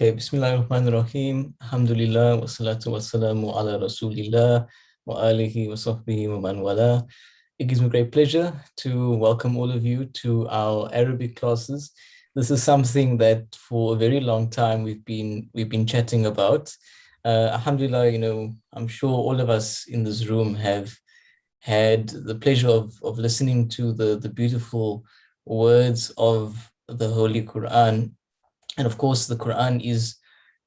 Okay, Bismillahirrahmanirrahim. Alhamdulillah, wassalatu wassalamu ala Rasulillah wa alihi wa sahbihi wa man wala. It gives me great pleasure to welcome all of you to our Arabic classes. This is something that for a very long time we've been chatting about. Alhamdulillah, I'm sure all of us in this room have had the pleasure of listening to the beautiful words of the Holy Quran. And of course, the Quran is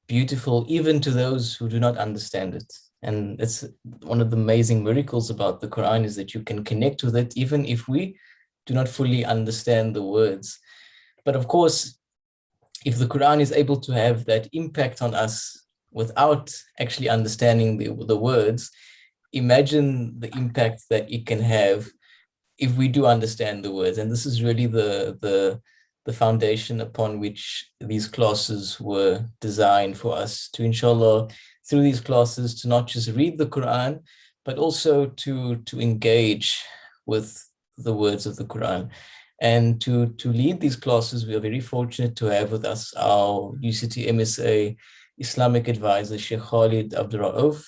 beautiful even to those who do not understand it. And it's one of the amazing miracles about the Quran is that you can connect with it even if we do not fully understand the words. But of course, if the Quran is able to have that impact on us without actually understanding the words, imagine the impact that it can have if we do understand the words. And this is really the foundation upon which these classes were designed for us to, inshallah, through these classes, to not just read the Quran, but also to engage with the words of the Quran. And to lead these classes, we are very fortunate to have with us our UCT MSA Islamic advisor, Sheikh Khalid Abduroaf.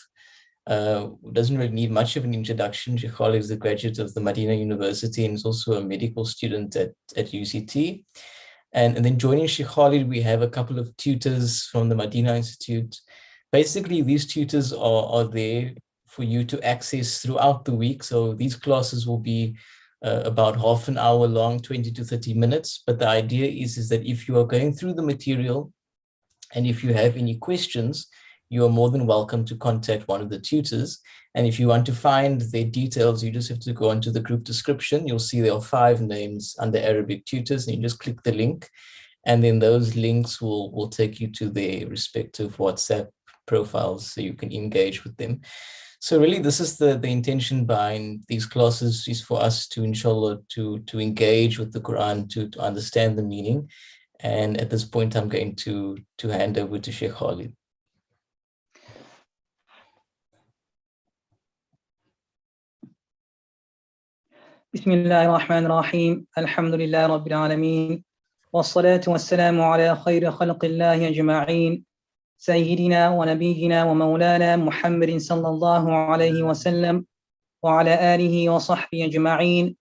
Doesn't really need much of an introduction. Sheikh Khalid is a graduate of the Medina University and is also a medical student at UCT. And then joining Sheikh Khalid, we have a couple of tutors from the Medina Institute. Basically, these tutors are there for you to access throughout the week. So these classes will be about half an hour long, 20 to 30 minutes. But the idea is that if you are going through the material and if you have any questions, you are more than welcome to contact one of the tutors. And if you want to find their details, you just have to go into the group description. You'll see there are 5 names under Arabic tutors, and you just click the link. And then those links will take you to their respective WhatsApp profiles so you can engage with them. So really, this is the intention behind these classes, is for us to, inshallah, to engage with the Quran, to understand the meaning. And at this point, I'm going to hand over to Sheikh Khalid. بسم الله الرحمن الرحيم الحمد لله رب العالمين والصلاة والسلام على خير خلق الله أجمعين سيدنا ونبينا ومولانا محمد صلى الله عليه وسلم وعلى آله وصحبه أجمعين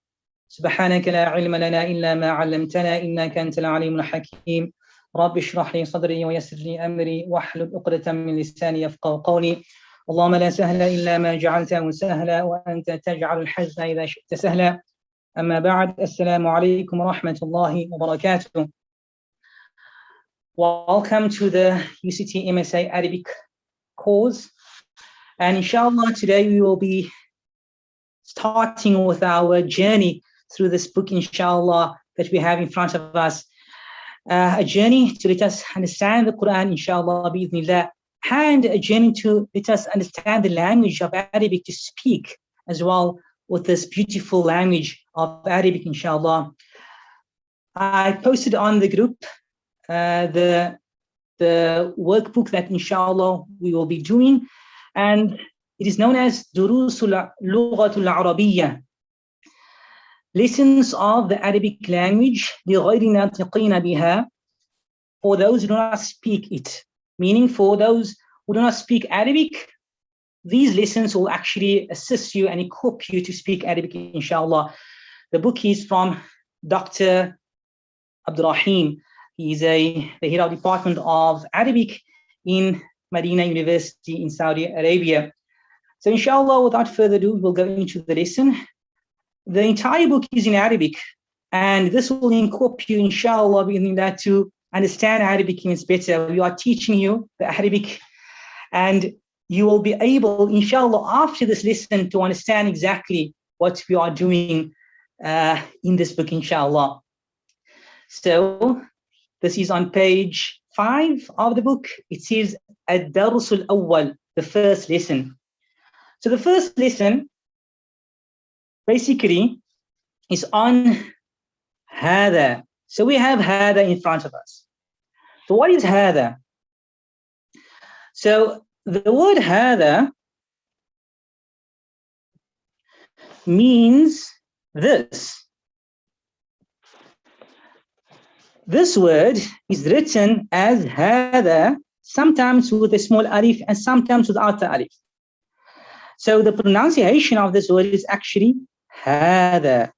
سبحانك لا علم لنا إلا ما علمتنا إنك أنت العليم الحكيم رب اشرح لي صدري ويسر لي أمري واحلل عقدة من لساني يفقهوا قولي اللهم لا سهل إلا ما جعلته سهلا وأنت تجعل الحزن إذا شئت سهلا أما بعد السلام عليكم ورحمة الله وبركاته. Welcome to the UCT MSA Arabic course, and inshallah today we will be starting with our journey through this book, inshallah, that we have in front of us, a journey to let us understand the Quran, inshallah, bi'idhnillah, and a journey to let us understand the language of Arabic, to speak as well with this beautiful language of Arabic, inshallah. I posted on the group the workbook that, inshallah, we will be doing, and it is known as Durusul Lughatul Arabiyyah, lessons of the Arabic language, لغير ناطقين بها, for those who do not speak it. Meaning, for those who do not speak Arabic, these lessons will actually assist you and equip you to speak Arabic, inshallah. The book is from Dr. Abduroaf. He's the head of Department of Arabic in Medina University in Saudi Arabia. So inshallah, without further ado, we'll go into the lesson. The entire book is in Arabic, and this will equip you, inshallah, to understand Arabic means better. We are teaching you the Arabic, and you will be able, inshallah, after this lesson to understand exactly what we are doing in this book, inshallah. So this is on page 5 of the book. It says Ad-Darsul Awwal, the first lesson. So the first lesson basically is on Hada. So we have Hada in front of us. So what is Hada? So the word Hada means this. This word is written as Hada, sometimes with a small alif and sometimes without the alif. So the pronunciation of this word is actually Hada.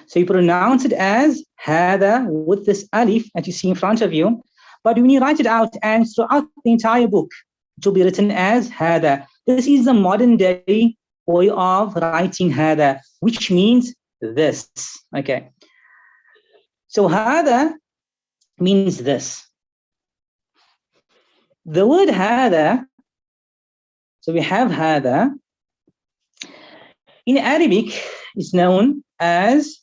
So you pronounce it as Hada with this alif that you see in front of you. But when you write it out and throughout the entire book, it will be written as Hada. This is the modern day way of writing Hada, which means this. Okay. So Hada means this. The word Hada, so we have Hada. In Arabic, it's known as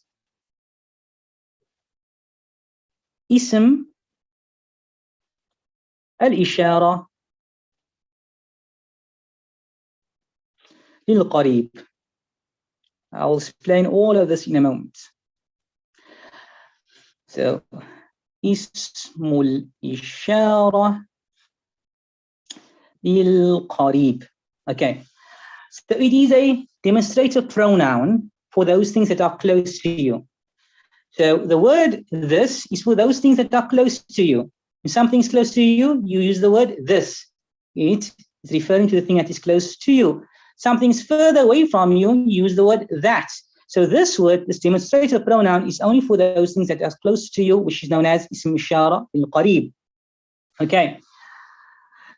اسم الإشارة للقريب. I'll explain all of this in a moment. So, اسم الإشارة للقريب. Okay. So it is a demonstrative pronoun for those things that are close to you. So the word this is for those things that are close to you. When something's close to you, you use the word this. It is referring to the thing that is close to you. Something's further away from you, you use the word that. So this word, this demonstrative pronoun, is only for those things that are close to you, which is known as ism ishara al-qarib. Okay.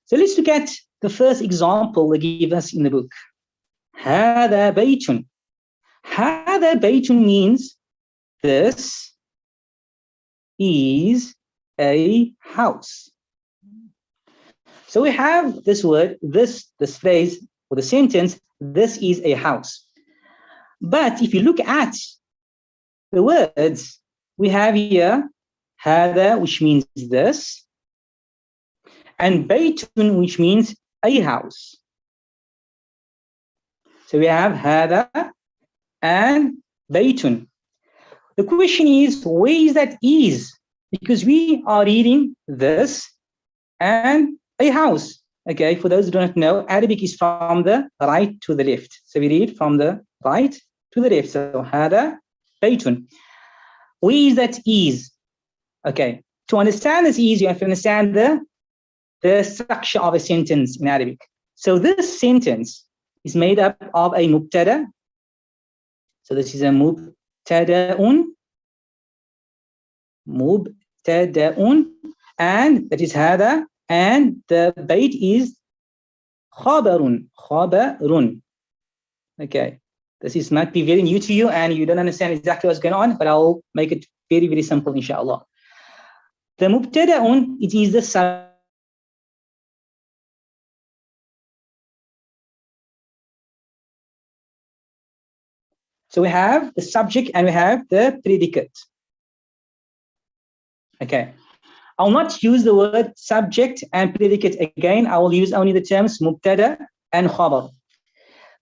So let's look at the first example they give us in the book. هذا بيت. هذا بيت means this is a house. So we have this word, this phrase, or the sentence, this is a house. But if you look at the words, we have here هذا, which means this, and baytun, which means a house. So we have هذا and baytun. The question is, where is that is? Because we are reading this and a house. Okay, for those who do not know, Arabic is from the right to the left. So we read from the right to the left. So هذا بيت. Where is that is? Okay, to understand this is, you have to understand the structure of a sentence in Arabic. So this sentence is made up of a mubtada. So this is a mubtada'un, and that is hada, and the bait is khabarun. Okay, this might be very new to you and you don't understand exactly what's going on, but I'll make it very, very simple, inshallah. The mubtada'un, it is the subject. So we have the subject and we have the predicate. Okay. I'll not use the word subject and predicate again. I will use only the terms mubtada and khabar.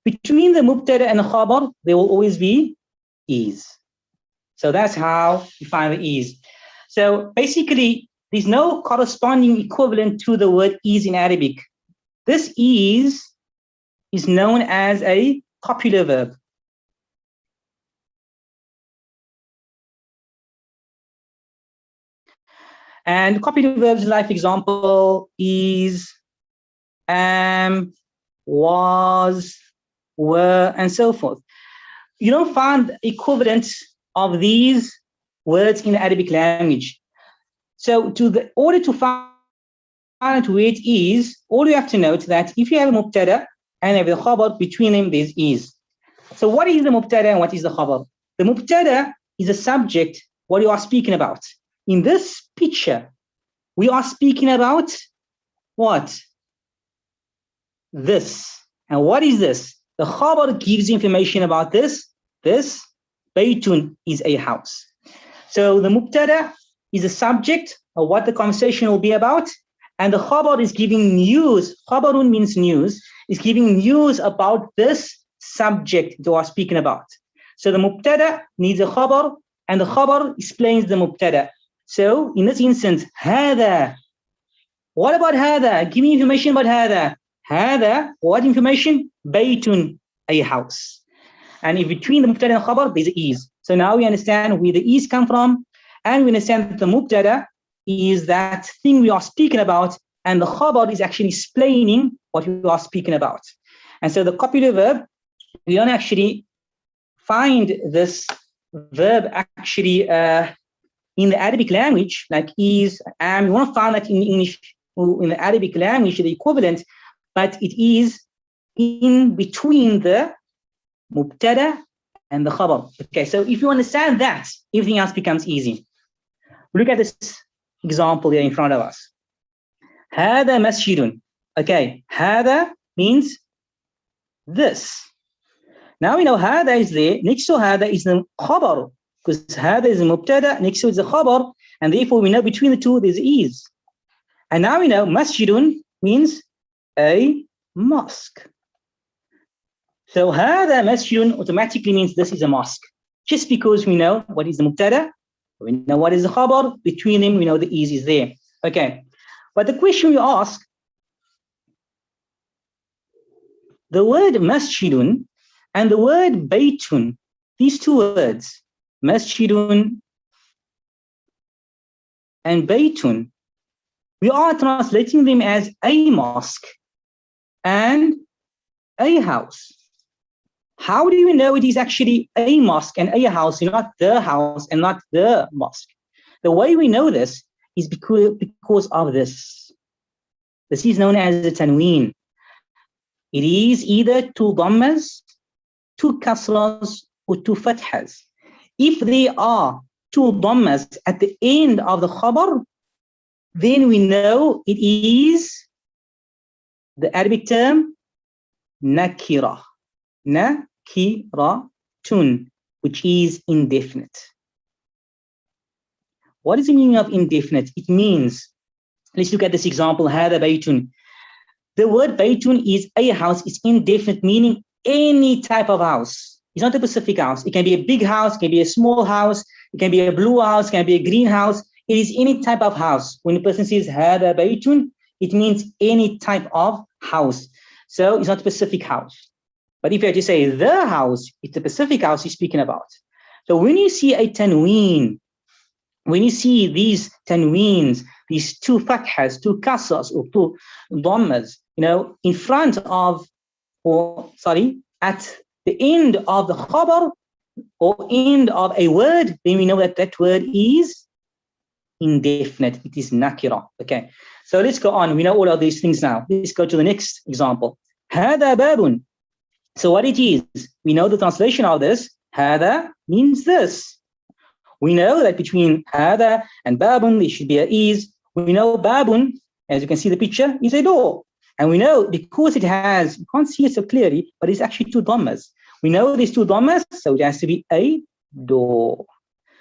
Between the mubtada and khabar, there will always be is. So that's how you find the is. So basically, there's no corresponding equivalent to the word is in Arabic. This is known as a copular verb. And copular verbs like, for example, is, am, was, were, and so forth. You don't find equivalents of these words in the Arabic language. So order to find out where it is, all you have to note that if you have a mubtada and have a khabar, between them there's is. So what is the mubtada and what is the khabar? The mubtada is a subject, what you are speaking about. In this picture, we are speaking about what? This. And what is this? The khabar gives information about this. This baytun is a house. So the mubtada is a subject of what the conversation will be about. And the khabar is giving news. Khabarun means news. Is giving news about this subject that we are speaking about. So the mubtada needs a khabar, and the khabar explains the mubtada. So in this instance, hada. What about hada? Give me information about hada. Hada, what information? Baytun, a house. And in between the mubtada and khabar, there's is. So now we understand where the is come from. and we understand that the mubtada is that thing we are speaking about, and the khabar is actually explaining what we are speaking about. And so the copulative verb, we don't actually find this verb actually in the Arabic language, like is, am. You won't find that in English, in the Arabic language, the equivalent, but it is in between the mubtada and the khabar. Okay, so if you understand that, everything else becomes easy. Look at this example here in front of us. Hada masjidun. Okay, hada means this. Now we know hada is there. Next to hada is the khabar, because hada is the mubtada, next to is the khabar, and therefore we know between the two there's is. And now we know masjidun means a mosque. So hada masjidun automatically means this is a mosque. Just because we know what is the mubtada, we know what is the khabar, between them we know the is there. Okay, but the question we ask, the word masjidun and the word baytun, these two words, masjidun and baytun, we are translating them as a mosque and a house. How do you know it is actually a mosque and a house, not the house and not the mosque? The way we know this is because of this. This is known as the Tanween. It is either two dhammas, two kasras, or two fathas. If there are two dhammas at the end of the khabar, then we know it is the Arabic term nakira. Nakiratun, which is indefinite. What is the meaning of indefinite? It means, let's look at this example, Hada baytun. The word baytun is a house. It's indefinite, meaning any type of house. It's not a specific house. It can be a big house, it can be a small house, it can be a blue house, it can be a green house. It is any type of house. When a person says Hada baytun, it means any type of house. So it's not a specific house. But if you have to say the house, it's a specific house he's speaking about. So when you see a tanween, when you see these tanweens, these two fathas, two kasras, or two dhammas, in front of, at the end of the khabar or end of a word, then we know that that word is indefinite. It is nakira. Okay, so let's go on. We know all of these things now. Let's go to the next example. Hada babun. So what it is, we know the translation of this. Hada means this. We know that between hada and babun, there should be a is. We know babun, as you can see the picture, is a door. And we know because it has, you can't see it so clearly, but it's actually two dhammas. We know these two dhammas, so it has to be a door.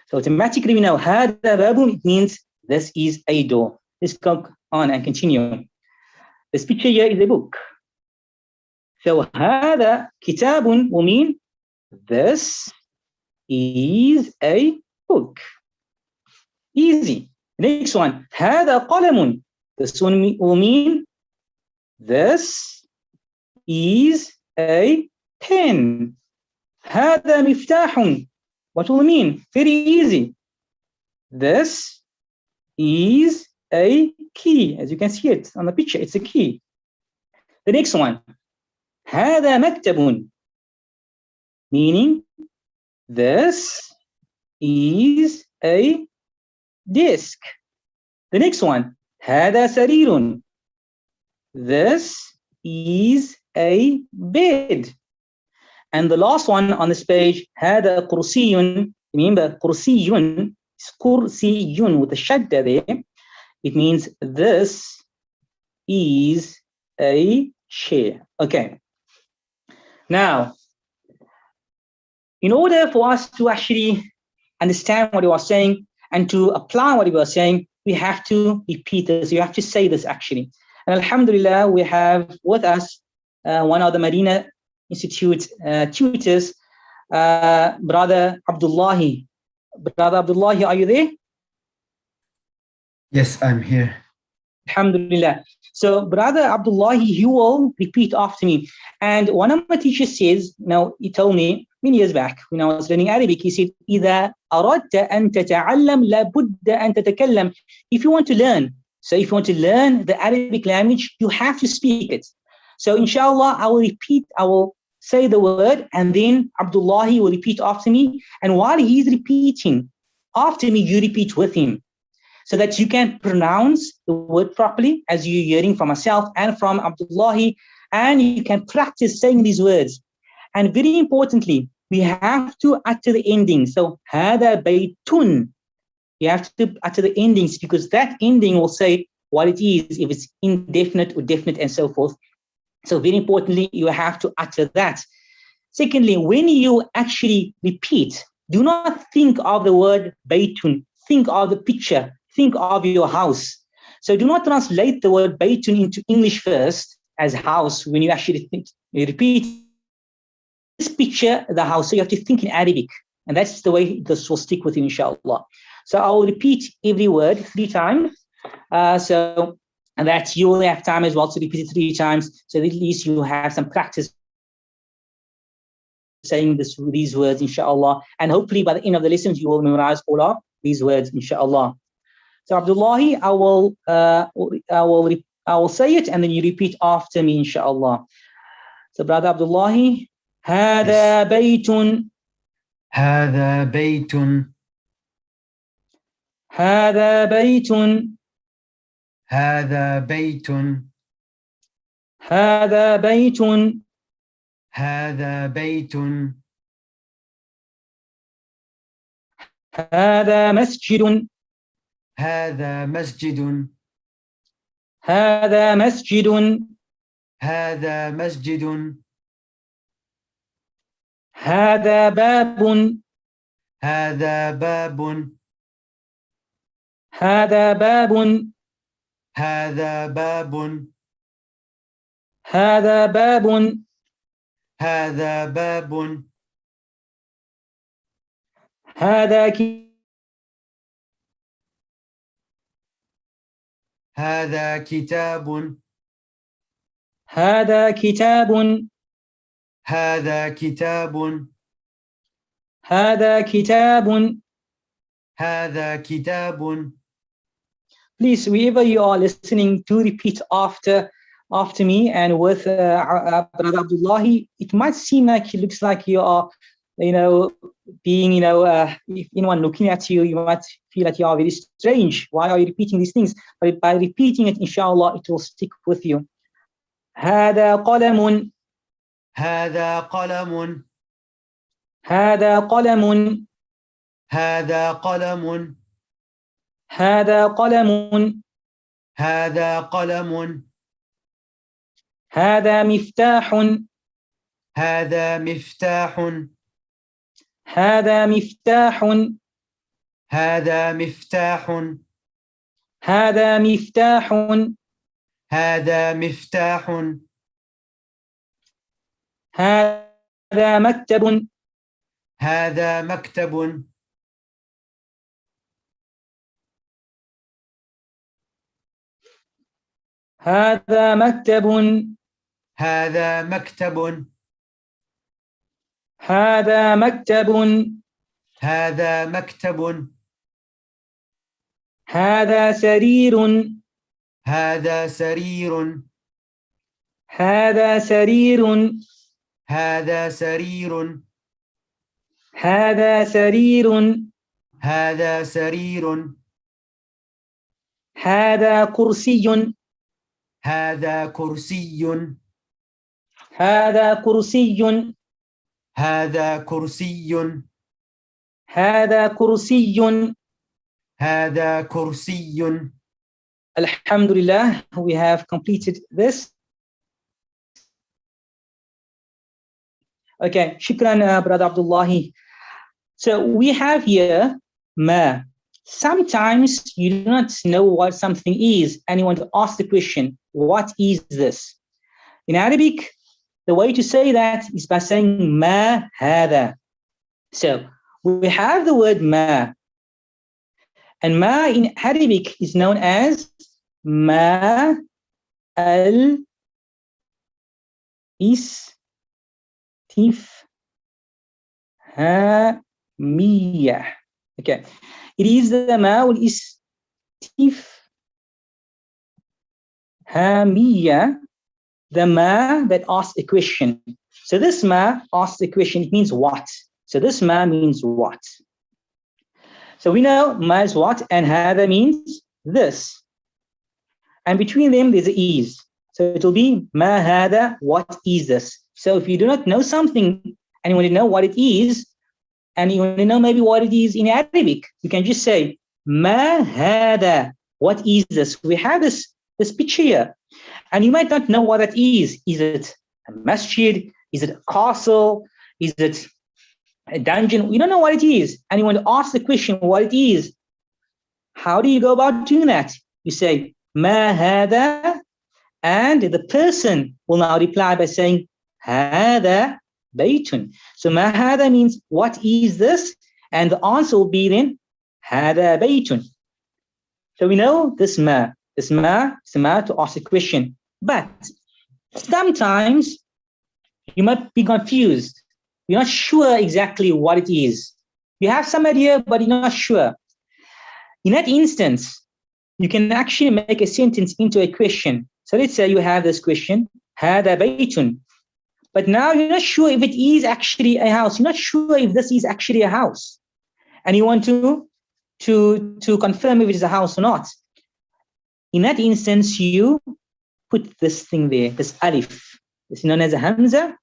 So automatically we know hada babun, it means this is a door. Let's go on and continue. This picture here is a book. So hada kitabun will mean this is a book. Easy. Next one, hada qalamun. This one will mean this is a pen. Hada miftahun. What will it mean? Very easy. This is a key. As you can see it on the picture, it's a key. The next one, hada maktabun. Meaning this is a desk. The next one, hada sarirun. This is a bed. And the last one on this page, hada kursiyun. Remember, kursiyun is kursiyun with the shadda there. It means this is a chair. Okay. Now, in order for us to actually understand what you are saying and to apply what you are saying, we have to repeat this. You have to say this actually. And alhamdulillah, we have with us one of the Medina Institute tutors, Brother Abdullahi. Brother Abdullahi, are you there? Yes, I'm here. Alhamdulillah. So Brother Abdullahi, you will repeat after me. And one of my teachers says, he told me, many years back when I was learning Arabic. He said, إذا أردت أن تتعلم لابد أن تتكلم. If you want to learn, so if you want to learn the Arabic language, you have to speak it. So inshallah, I will say the word, and then Abdullahi will repeat after me. And while he is repeating after me, you repeat with him, so that you can pronounce the word properly as you're hearing from myself and from Abdullahi, and you can practice saying these words. And very importantly, we have to utter the ending. So, Hada baytun. You have to utter the endings, because that ending will say what it is, if it's indefinite or definite and so forth. So very importantly, you have to utter that. Secondly, when you actually repeat, do not think of the word baytun. Think of the picture. Think of your house. So do not translate the word baytun into English first as house when you actually repeat. Just picture the house. So you have to think in Arabic. And that's the way this will stick with you, inshallah. So I will repeat every word 3 times. And that you will have time as well to repeat it 3 times. So at least you have some practice saying these words, inshallah. And hopefully by the end of the lessons, you will memorize all of these words, inshallah. So Abdullahi, I will say it, and then you repeat after me, inshallah. So brother Abdullahi, هذا بيت. هذا بيت. هذا بيت. هذا بيت. هذا بيت. هذا بيت. هذا مسجد. هذا مسجد. هذا مسجد. هذا مسجد. هذا باب. هذا باب. هذا باب. هذا باب. هذا باب. هذا باب. هذا هذا كتاب. هذا كتاب. هذا كتاب. هذا كتاب. هذا كتاب. Please, wherever you are listening, do repeat after me. And with Brother Abdullahi, it might seem like it looks like you are, being, if anyone looking at you, you might feel like you are very strange. Why are you repeating these things? But by repeating it, inshallah, it will stick with you. هذا قلم. هذا قلم. هذا قلم. هذا قلم. هذا قلم. هذا قلم. هذا مفتاح. هذا مفتاح. هذا مفتاح. هذا مفتاح. هذا مفتاح. هذا مفتاح. هذا مكتب. هذا مكتب. هذا مكتب. هذا مكتب. هذا مكتب. هذا مكتب. هذا سرير. هذا سرير. هذا سرير. هذا سرير. هذا سرير. هذا سرير. هذا كرسي. هذا كرسي. هذا كرسي. هذا كرسي. هذا كرسي. هذا كرسي. Alhamdulillah, we have completed this. Okay, shukran, Brother Abdullahi. So we have here ma. Sometimes you do not know what something is, and you want to ask the question, what is this? In Arabic, the way to say that is by saying ma hada. So we have the word ma. And ma in Arabic is known as ma al istifham. هامية. Okay. It is the ما والاستفهامية, the ma that asks a question. So this ma asks a question, it means what. So this ma means what. So we know ma is what and hada means this. And between them there's a is. So it will be ma hada, what is this? So if you do not know something and you want to know what it is, and you want to know maybe what it is in Arabic, you can just say ma hada, what is this? We have this picture here. And you might not know what it is. Is it a masjid? Is it a castle? Is it a dungeon? You don't know what it is. And you want to ask the question what it is. How do you go about doing that? You say, ma hada, and the person will now reply by saying, hada baytun. So ma hada means, what is this? And the answer will be then, hada baytun. So we know this ma. This ma is a ma to ask a question. But sometimes you might be confused. You're not sure exactly what it is. You have some idea, but you're not sure. In that instance, you can actually make a sentence into a question. So let's say you have this question, Hada baytun. But now you're not sure if it is actually a house. You're not sure if this is actually a house. And you want to confirm if it is a house or not. In that instance, you put this thing there, this alif. It's known as a hamza.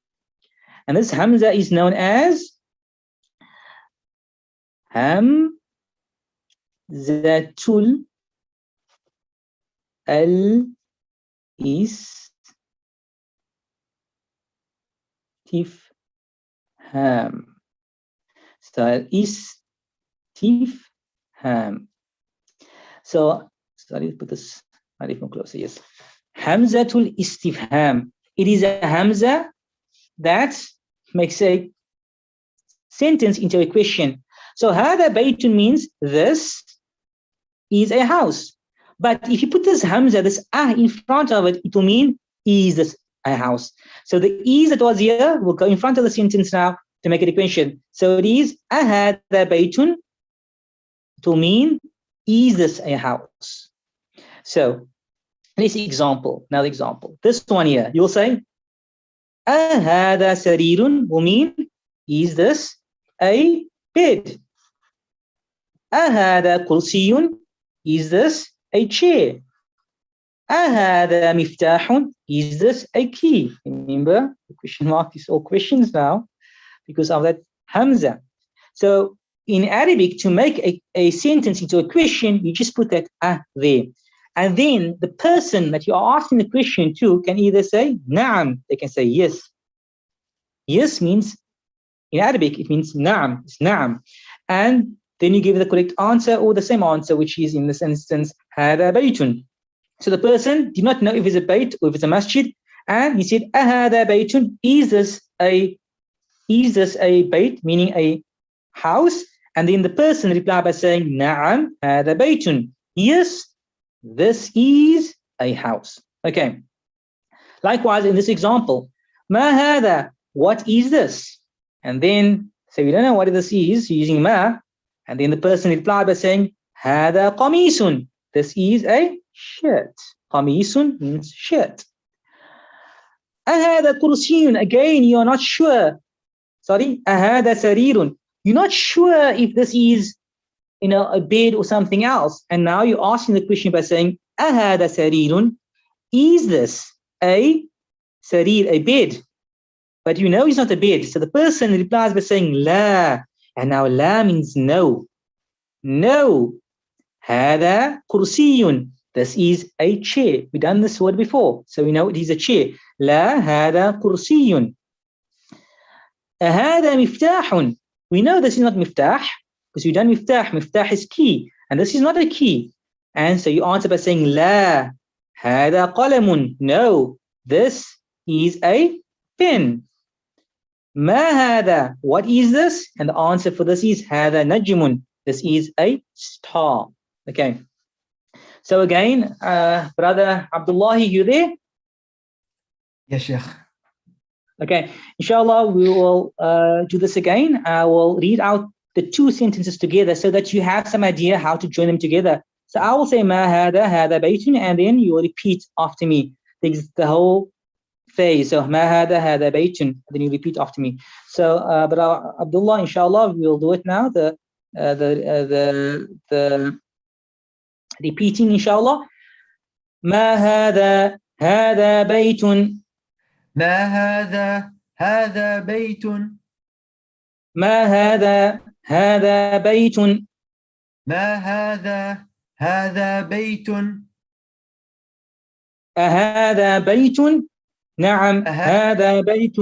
And this hamza is known as hamzatul al-istifham. So al-istifham. So, sorry, put this alif more closer, yes. Hamzatul istifham. It is a hamza that makes a sentence into a question. So hada baytun means this is a house. But if you put this hamza, this in front of it, it will mean is this a house. So the is that was here will go in front of the sentence now to make it a question. So it is hada baytun to mean is this a house. So this example, another example. This one here, you'll say hada sarirun will mean is this a bed. Hada kursiyun, is this a chair. Hada miftahun, is this a key. Remember, the question mark is all questions now because of that hamza. So in Arabic, to make a sentence into a question, you just put that there. And then the person that you are asking the question to can either say na'am, they can say yes. Yes means, in Arabic, it means na'am, it's na'am. And then you give the correct answer or the same answer, which is in this instance, hada baytun. So the person did not know if it's a bayt or if it's a masjid, and he said, hada baytun, is this a bayt, meaning a house? And then the person replied by saying, na'am, hada baytun. Yes, this is a house. Okay. Likewise, in this example, ma hada, what is this? And then, so we don't know what this is, using ma, and then the person replied by saying, hada qamisun, this is a shirt. Qamisun means shirt. Ahada kursiyun, again, you are not sure. Sorry, ahada sarirun, you're not sure if this is, a bed or something else. And now you're asking the question by saying, ahada sarirun, is this a sarir, a bed? But you know it's not a bed. So the person replies by saying la. And now la means no. No. Hada kursiyun. This is a chair. We've done this word before. So we know it is a chair. La hada kursiyun. Hada miftahun. We know this is not miftah because we've done miftah. Miftah is key. And this is not a key. And so you answer by saying la. Hada qalamun. No. This is a pen. Ma hada, what is this? And the answer for this is hada najmun. This is a star. Okay. So again, brother Abdullah, you there? Yes, Sheikh. Okay, inshallah, we will do this again. I will read out the two sentences together so that you have some idea how to join them together. So I will say, Ma hada, hada baytun, and then you will repeat after me the whole phase. So, Ma hada, hada baytun, then you repeat after me. So, but Abdullah, inshallah, we will do it now. The repeating, inshallah. Ma hada, hada baytun. ما هذا بيت. ما هذا بيت. ما هذا بيت. أهذا بيت؟ نعم هذا بيت.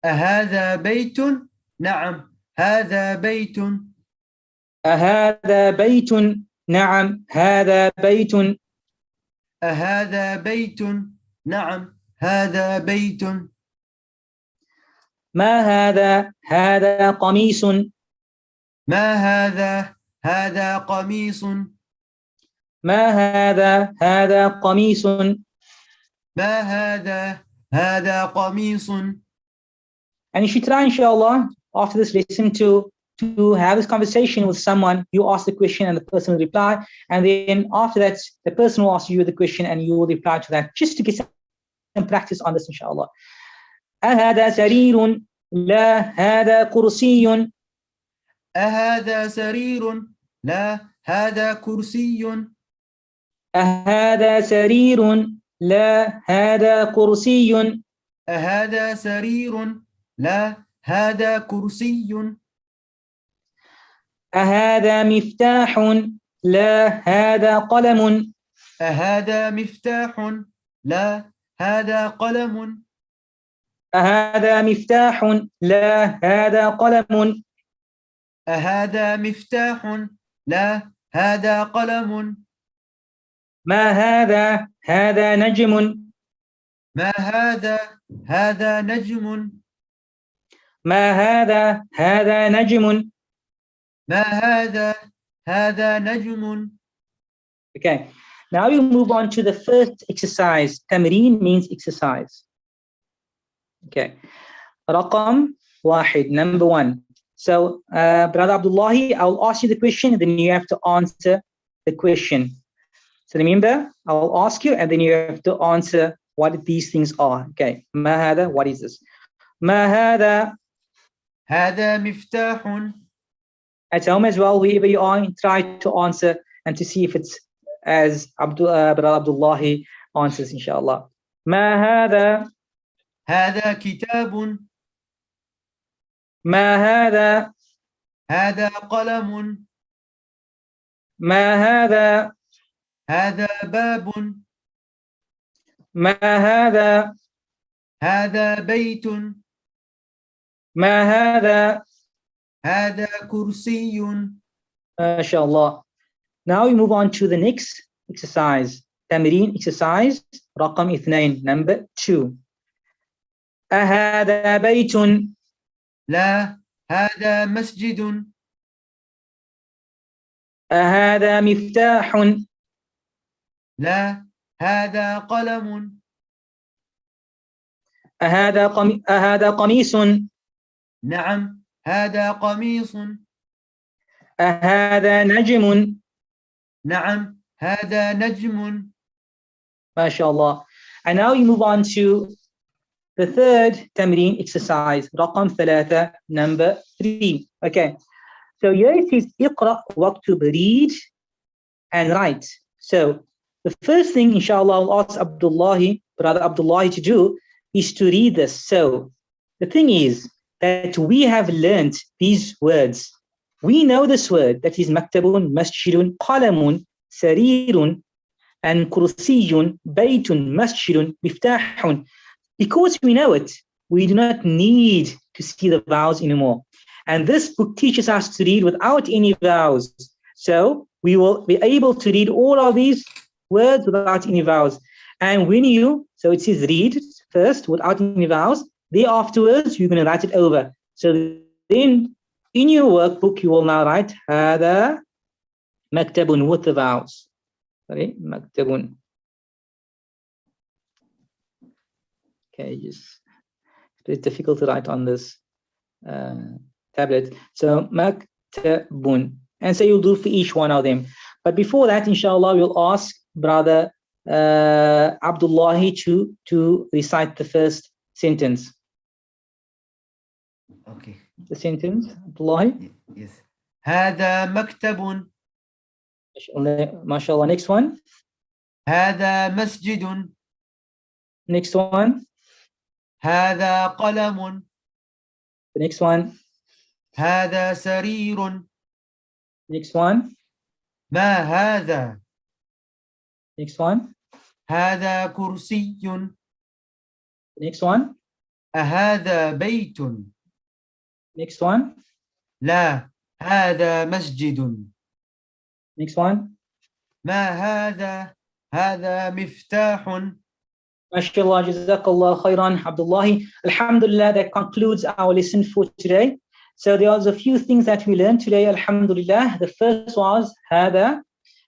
أهذا بيت؟ نعم هذا بيت. أهذا بيت؟ نعم هذا بيت. أهذا بيت؟ نعم هذا بيت. ما هذا قميص. ما هذا قميص. ما هذا قميص. ما هذا قميص. And you should try, inshallah, after this lesson to have this conversation with someone. You ask the question and the person will reply, and then after that the person will ask you the question and you will reply to that, just to get some practice on this, inshallah. أهذا سرير؟ لا هذا كرسي. أهذا سرير؟ لا هذا كرسي. أهذا سرير؟ لا هذا كرسي. أهذا سرير؟ لا هذا كرسي. أهذا مفتاح؟ لا هذا قلم. أهذا مفتاح؟ لا هذا قلم. أهذا مفتاح؟ لا هذا قلم. أهذا مفتاح؟ لا هذا قلم. ما هذا نجم. ما هذا نجم. ما هذا نجم. ما هذا نجم. Okay, now we move on to the first exercise. Tamreen means exercise. Okay, رقم واحد, number one. So, Brother Abdullahi, I'll ask you the question and then you have to answer the question. So remember, I'll ask you and then you have to answer what these things are. Okay, ما هذا, what is this? ما هذا. هذا مفتاح. At home as well, wherever you are, try to answer and to see if it's as Brother Abdullahi answers, inshallah. ما هذا. هذا كتاب. ما هذا. هذا قلم. ما هذا. هذا باب. ما هذا. هذا بيت. ما هذا. هذا كرسي. MashaAllah. Now we move on to the next exercise. Tamreen exercise رقم 2, number 2. أهذا بيت؟ لا هذا مسجد. أهذا مفتاح؟ لا هذا قلم. أهذا قميص؟ نعم هذا قميص. أهذا نجم؟ نعم هذا نجم. MashaAllah. And now we move on to the third Tamreen exercise, رقم 3, number 3. Okay, so here it says اقرأ واكتب, read and write. So the first thing, inshallah, I'll ask Brother Abdullahi to do is to read this. So the thing is that we have learned these words. We know this word, that is maktabun, masjidun, qalamun, sarirun, and kursiyun, baytun, masjidun, miftahun. Because we know it, we do not need to see the vowels anymore. And this book teaches us to read without any vowels. So we will be able to read all of these words without any vowels. And when so it says read first without any vowels, then afterwards you're going to write it over. So then in your workbook, you will now write Hada maktabun with the vowels. Maktabun. Okay, just It's difficult to write on this tablet. So maktabun. And so you'll do for each one of them. But before that, inshallah, we'll ask brother Abdullahi to recite the first sentence. Okay. The sentence, Abdullahi. Yes. هذا مكتب. MashaAllah. Next one. هذا مسجد. Next one. هذا قلم. The next one. هذا سرير. Next one. ما هذا. Next one. هذا كرسي. Next one. أهذا بيت. Next one. لا هذا مسجد. Next one. ما هذا. هذا مفتاح. MashaAllah, Jazakallah khairan, Abdullahi. Alhamdulillah, that concludes our lesson for today. So there was a few things that we learned today, Alhamdulillah. The first was Hada,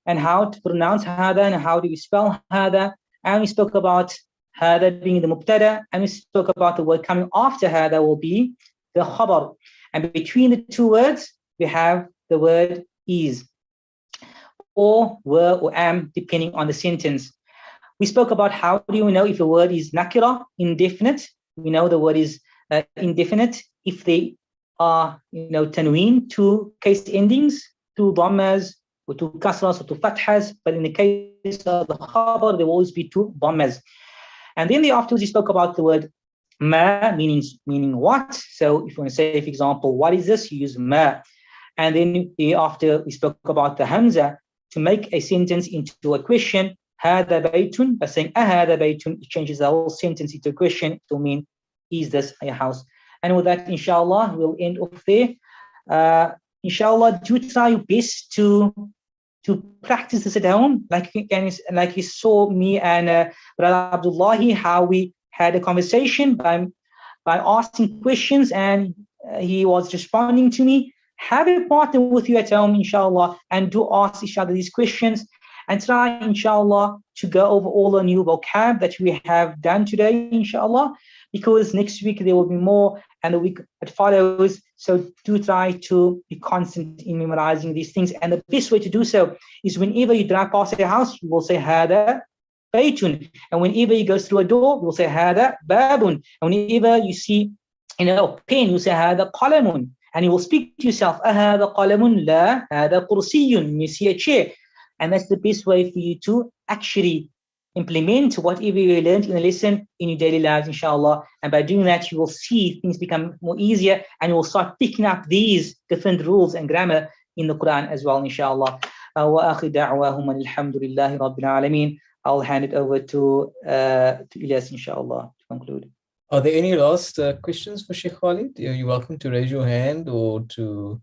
and how to pronounce Hada, and how do we spell Hada. And we spoke about Hada being the Mubtada, and we spoke about the word coming after Hada will be the Khabar. And between the two words, we have the word is, or were, or am, depending on the sentence. We spoke about how do you know if a word is nakira, indefinite. We know the word is indefinite if they are, tanween, two case endings, two dhammas, or two kasras, or two fathas. But in the case of the khabar, there will always be two dhammas. And then afterwards, we spoke about the word ma, meaning what. So if you want to say, for example, what is this? You use ma. And then after we spoke about the hamza to make a sentence into a question. Hada baytun, by saying ahada baytun, it changes the whole sentence into a question. It will mean, is this a house? And with that, inshallah, we'll end off there. Inshallah, do try your best to practice this at home, like you saw me and Brother Abdullahi, how we had a conversation by asking questions, and he was responding to me. Have a partner with you at home, inshallah, and do ask each other these questions. And try, inshallah, to go over all the new vocab that we have done today, inshallah, because next week there will be more, and the week that follows. So do try to be constant in memorizing these things. And the best way to do so is whenever you drive past a house, you will say Hada baytun. And whenever you go through a door, you will say Hada babun. And whenever you see a pen, you say Hada qalamun. And you will speak to yourself, Ahada qalamun la hada kursiyun. You see a chair. And that's the best way for you to actually implement whatever you learned in the lesson in your daily lives, inshallah. And by doing that, you will see things become more easier, and you will start picking up these different rules and grammar in the Quran as well, inshallah. وآخر دعواهم الحمد لله رب العالمين. I'll hand it over to Ilyas, inshallah, to conclude. Are there any last questions for Sheikh Khalid? You're welcome to raise your hand or to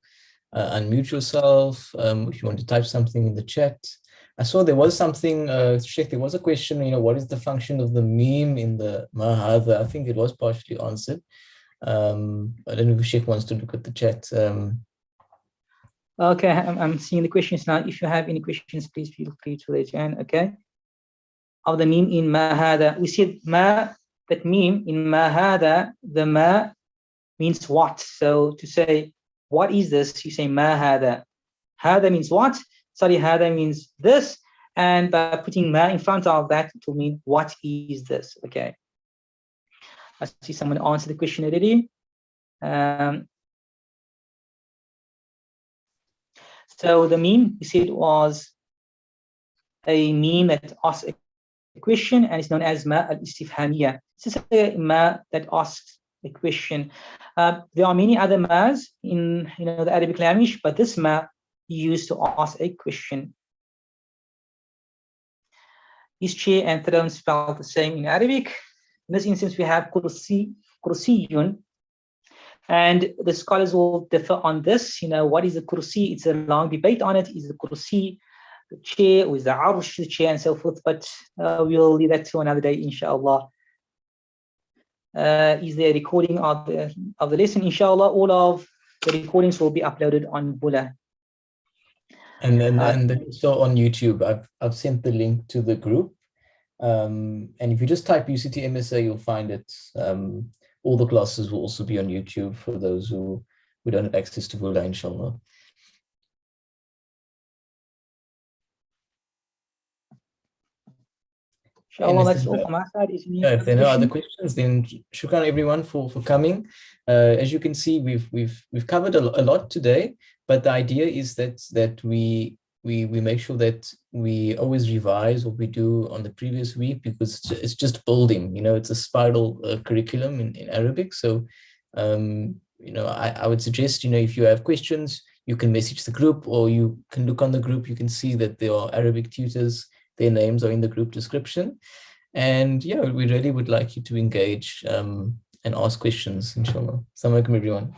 unmute yourself if you want to type something in the chat. I saw there was something, Sheikh, there was a question, what is the function of the meme in the ma hadha? I think it was partially answered. I don't know if Sheikh wants to look at the chat. Okay, I'm seeing the questions now. If you have any questions, please feel free to raise your hand, okay? Of the meme in ma hadha, we see ma, that meme in ma hadha, the ma means what. So to say, what is this? You say ma hada. Hada means what? Sorry, hada means this. And by putting ma in front of that, it will mean what is this? Okay. I see someone answer the question already. So the meme, you said, was a meme that asks a question, and it's known as ma al-istifhamiyya. This is a ma that asks a question. There are many other ma's in the Arabic language, but this ma used to ask a question. Is chair and throne spelled the same in Arabic? In this instance, we have kursiyun, and the scholars will differ on this. What is the kursi? It's a long debate on it. Is the kursi the chair, or is the arsh the chair, and so forth? But we'll leave that to another day, inshallah. Is there a recording of the lesson? Inshallah, all of the recordings will be uploaded on Bula. And so on YouTube, I've sent the link to the group. And if you just type UCT MSA, you'll find it. all the classes will also be on YouTube for those who don't have access to Vulda, inshallah. Inshallah, that's all from my side. If there are no other questions, then shukran everyone for coming. As you can see, we've covered a lot today, but the idea is that we make sure that we always revise what we do on the previous week, because it's just building. It's a spiral curriculum in Arabic. So I would suggest, if you have questions, you can message the group, or you can look on the group. You can see that there are Arabic tutors. Their names are in the group description. And we really would like you to engage and ask questions, inshallah. Assalamu alaikum, everyone.